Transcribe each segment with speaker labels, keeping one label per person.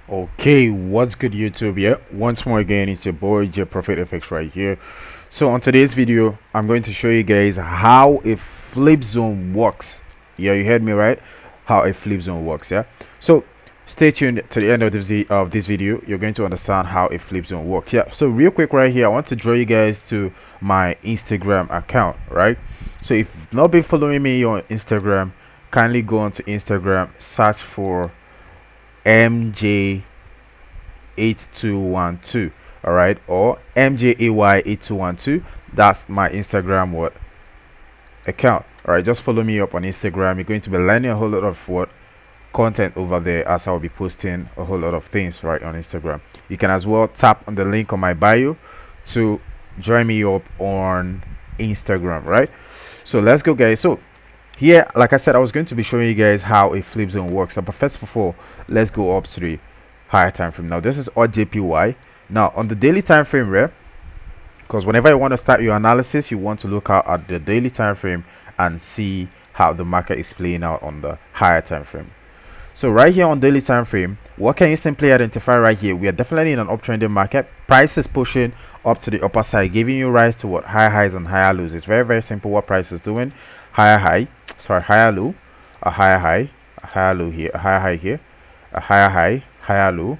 Speaker 1: Okay, what's good YouTube? Yeah, once more again, it's your boy J Prophet FX right here. So on today's video, I'm going to show you guys how a flip zone works. Yeah, you heard me right? How a flip zone works. Yeah. So stay tuned to the end of this video. You're going to understand how a flip zone works. Yeah. So real quick right here, I want to draw you guys to my Instagram account. Right. So if you've not been following me on Instagram, kindly go onto Instagram, search for MJ8212, all right, or MJAY8212. That's my Instagram what account. All right, just follow me up on Instagram. You're going to be learning a whole lot of what content over there, as I'll be posting a whole lot of things right on Instagram. You can as well tap on the link on my bio to join me up on Instagram, right? So let's go, guys. So here, like I said, I was going to be showing you guys how a flip zone works. But first of all, let's go up to the higher time frame. Now this is Audjpy. Now on the daily time frame, right? Because whenever you want to start your analysis, you want to look out at the daily time frame and see how the market is playing out on the higher time frame. So right here on daily time frame, what can you simply identify right here? We are definitely in an uptrending market. Price is pushing up to the upper side, giving you rise to what? Higher highs and higher lows. It's very, very simple what price is doing. Higher high, sorry, higher low, a higher high, a higher low here, a higher high here, a higher high, higher low.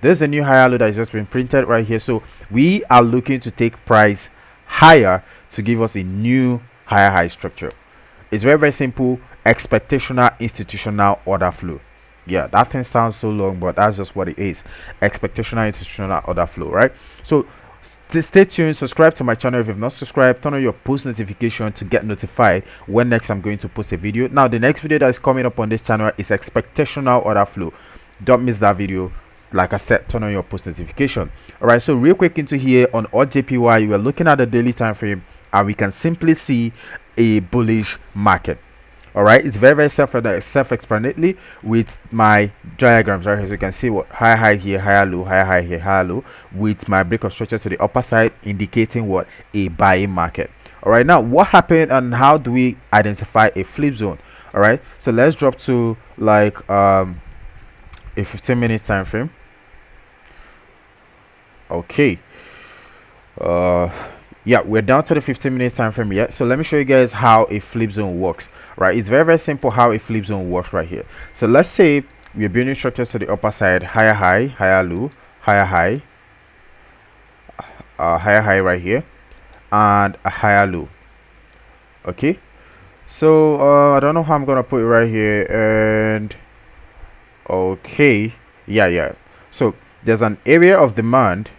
Speaker 1: There's a new higher low that has just been printed right here. So we are looking to take price higher to give us a new higher high structure. It's very, very simple. Expectational institutional order flow. Yeah, that thing sounds so long, but that's just what it is. Expectational institutional order flow, right? So stay tuned, subscribe to my channel if you've not subscribed, turn on your post notification to get notified when next I'm going to post a video. Now the next video that is coming up on this channel is expectational order flow. Don't miss that video. Like I said, turn on your post notification. All right, so real quick into here on Audjpy, you are looking at the daily time frame and we can simply see a bullish market. All right, it's very, very self-explanatory with my diagrams right here. So you can see what high high here, higher low, higher high here, higher low, with my break of structure to the upper side indicating what? A buying market. All right, now what happened and how do we identify a flip zone? All right, so let's drop to like a 15 minutes time frame. Okay, yeah, we're down to the 15 minutes time frame yet. So let me show you guys how a flip zone works. Right, it's very, very simple how a flip zone works right here. So let's say we're building structures to the upper side, higher high, higher low, higher high, higher high right here, and a higher low. Okay, so I don't know how I'm gonna put it right here. And okay, yeah, so there's an area of demand.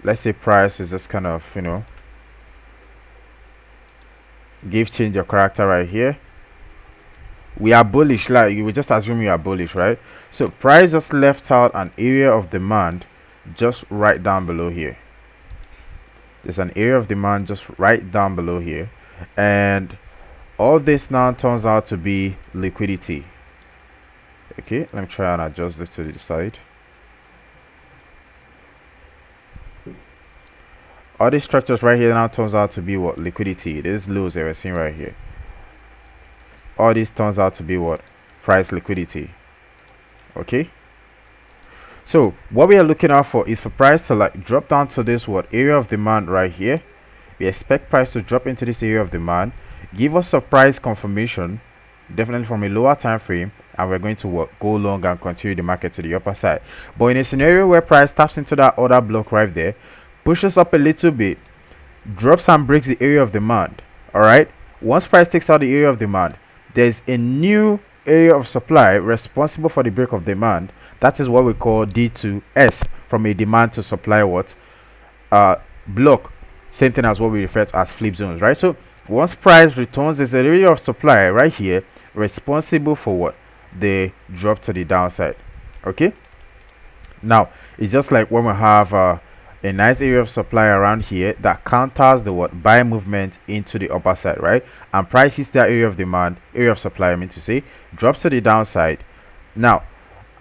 Speaker 1: Let's say price is just kind of, you know, give change your character right here. We are bullish, like you would just assume you are bullish, right? So price just left out an area of demand just right down below here. There's an area of demand just right down below here, and all this now turns out to be liquidity. Okay, let me try and adjust this to the side. All these structures right here now turns out to be what? Liquidity. This lows that we're seeing right here. All this turns out to be what? Price liquidity. Okay, so what we are looking out for is for price to like drop down to this what? Area of demand right here. We expect price to drop into this area of demand, give us a price confirmation, definitely from a lower time frame, and we're going to what? Go long and continue the market to the upper side. But in a scenario where price taps into that order block right there, pushes up a little bit, drops and breaks the area of demand. All right, once price takes out the area of demand, there's a new area of supply responsible for the break of demand. That is what we call D2S, from a demand to supply what? Block. Same thing as what we refer to as flip zones, right? So once price returns, there's an area of supply right here responsible for what? The drop to the downside. Okay, now it's just like when we have a nice area of supply around here that counters the what? Buy movement into the upper side, right? And price hits that area of demand, area of supply, I mean to say, drops to the downside. Now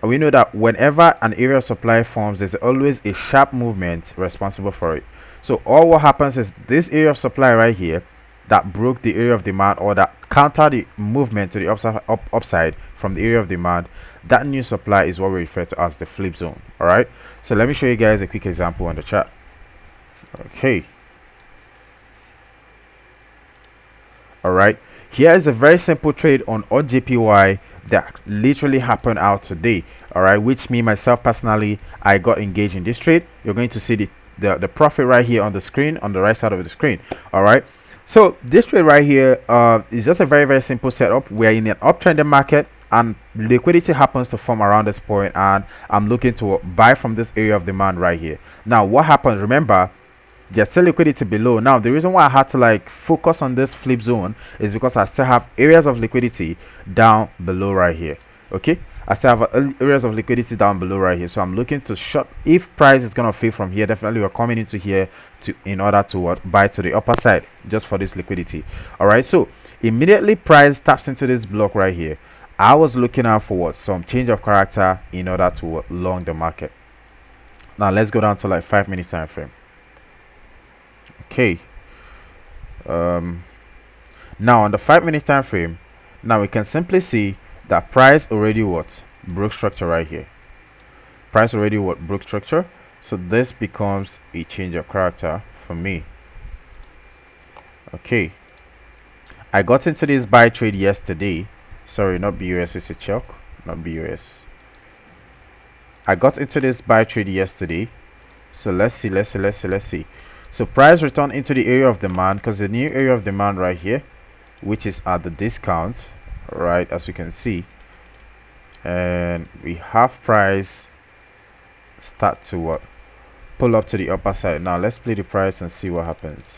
Speaker 1: we know that whenever an area of supply forms, there's always a sharp movement responsible for it. So all what happens is this area of supply right here that broke the area of demand or that countered the movement to the upside from the area of demand, that new supply is what we refer to as the flip zone. All right, so let me show you guys a quick example on the chart. Okay, all right, here is a very simple trade on Audjpy that literally happened out today. All right, which me myself personally, I got engaged in this trade. You're going to see the profit right here on the screen, on the right side of the screen. All right, so this trade right here is just a very simple setup. We're in an uptrending market and liquidity happens to form around this point, and I'm looking to buy from this area of demand right here. Now what happens, remember, there's still liquidity below. Now the reason why I had to like focus on this flip zone is because I still have areas of liquidity down below right here. Okay, I still have areas of liquidity down below right here, so I'm looking to short. If price is gonna fail from here, definitely we're coming into here to in order to buy to the upper side just for this liquidity. All right, so immediately price taps into this block right here. I was looking out for some change of character in order to long the market. Now let's go down to like 5 minutes time frame. Okay, now on the 5 minute time frame, now we can simply see that price already broke structure right here. Price already broke structure, so this becomes a change of character for me. Okay, I got into this buy trade yesterday. Sorry, not BUS, it's a chalk, not BUS. I got into this buy trade yesterday, so let's see. So price returned into the area of demand, because the new area of demand right here, which is at the discount, right, as you can see, and we have price start to pull up to the upper side. Now let's play the price and see what happens.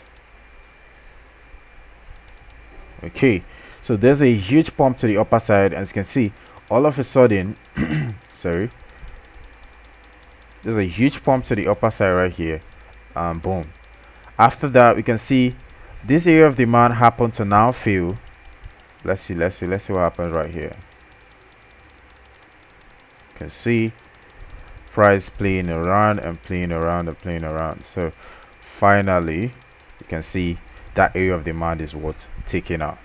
Speaker 1: Okay, so there's a huge pump to the upper side, as you can see, all of a sudden sorry, there's a huge pump to the upper side right here, and boom. After that, we can see this area of demand happened to now fail. Let's see what happens right here. You can see price playing around and playing around. So finally, you can see that area of demand is taken out.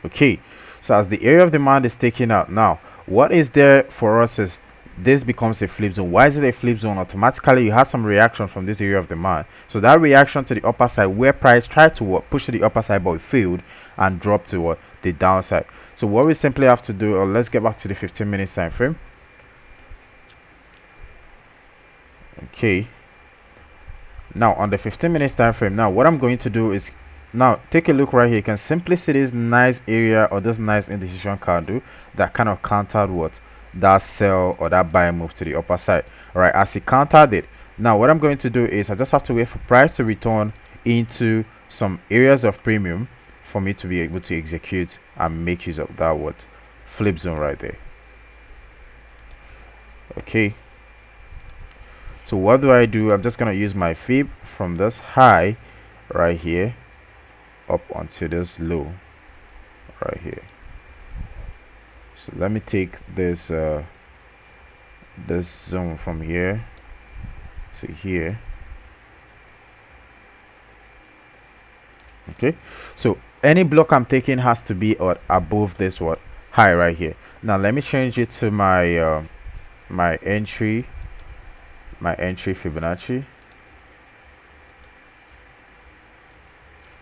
Speaker 1: Okay, so as the area of demand is taken out, now what is there for us is this becomes a flip zone. Why is it a flip zone? Automatically you have some reaction from this area of demand, so that reaction to the upper side where price tried to push to the upper side but it failed and dropped to the downside. So what we simply have to do, or let's get back to the 15 minutes time frame. Okay, now on the 15 minutes time frame, now what I'm going to do is, now take a look right here. You can simply see this nice area or this nice indecision candle that kind of countered that sell or that buy move to the upper side. All right, as it countered it, now what I'm going to do is I just have to wait for price to return into some areas of premium for me to be able to execute and make use of that flip zone right there. Okay, so what do? I'm just gonna use my fib from this high right here up onto this low right here. So let me take this this zone from here to here. Okay, so any block I'm taking has to be above this high right here. Now let me change it to my my entry Fibonacci.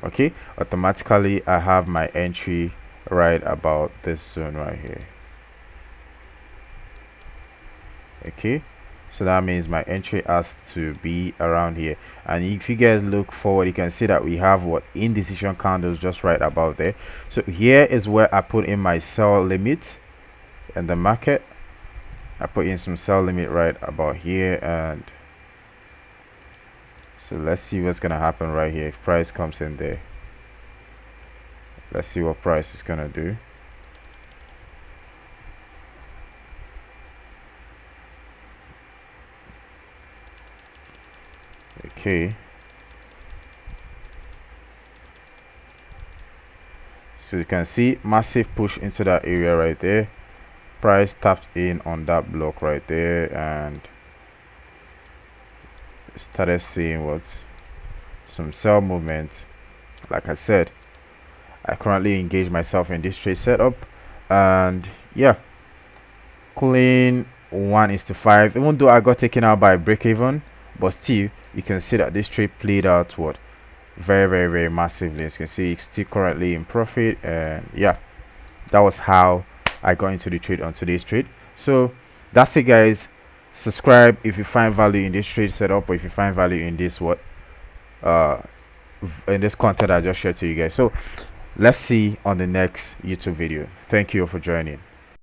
Speaker 1: Okay, automatically I have my entry right about this zone right here. Okay, so that means my entry has to be around here, and if you guys look forward, you can see that we have indecision candles just right about there. So here is where I put in my sell limit in the market. I put in some sell limit right about here, and so let's see what's gonna happen right here if price comes in there. Let's see what price is gonna do. Okay, so you can see massive push into that area right there. Price tapped in on that block right there and started seeing some sell movement. Like I said, I currently engage myself in this trade setup, and yeah, clean 1:5. Even though I got taken out by break even, but still you can see that this trade played out what very massively. As you can see, it's still currently in profit, and yeah, that was how I got into the trade on today's trade. So that's it, guys. Subscribe if you find value in this trade setup, or if you find value in this in this content I just shared to you guys. So let's see on the next YouTube video. Thank you for joining.